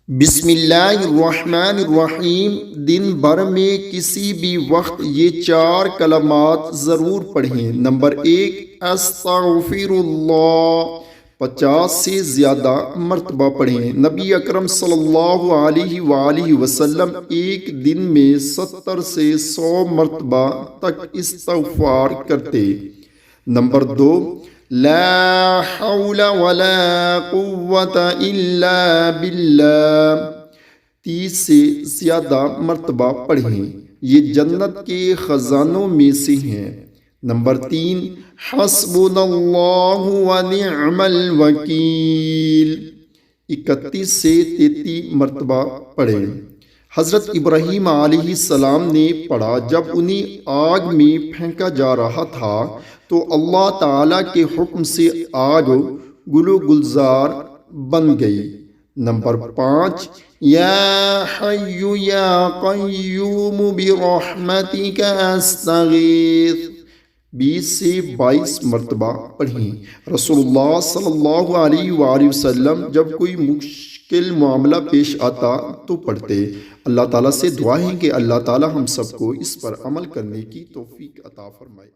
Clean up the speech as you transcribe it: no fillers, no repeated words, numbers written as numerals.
بسم اللہ الرحمن الرحیم۔ دن بھر میں کسی بھی وقت یہ 4 کلمات ضرور پڑھیں۔ نمبر 1، استغفر اللہ، 50 سے زیادہ مرتبہ پڑھیں۔ نبی اکرم صلی اللہ علیہ وآلہ وسلم ایک دن میں 70 سے 100 مرتبہ تک استغفار کرتے۔ نمبر 2، لا حول ولا قوة الا باللہ، 30 سے زیادہ مرتبہ پڑھیں۔ یہ جنت کے خزانوں میں سے ہیں۔ نمبر 3، حسبنا اللہ ونعم الوکیل، 31 سے 33 مرتبہ پڑھیں۔ حضرت ابراہیم علیہ السلام نے پڑھا، جب انہیں آگ میں پھینکا جا رہا تھا تو اللہ تعالیٰ کے حکم سے آگ گل و گلزار بن گئی۔ نمبر 5، یا حی یا قیوم برحمتک استغیث، 20 سے 22 مرتبہ پڑھیں۔ رسول اللہ صلی اللہ علیہ وآلہ وسلم جب کوئی مشکل معاملہ پیش آتا تو پڑھتے۔ اللہ تعالیٰ سے دعا ہے کہ اللہ تعالیٰ ہم سب کو اس پر عمل کرنے کی توفیق عطا فرمائے۔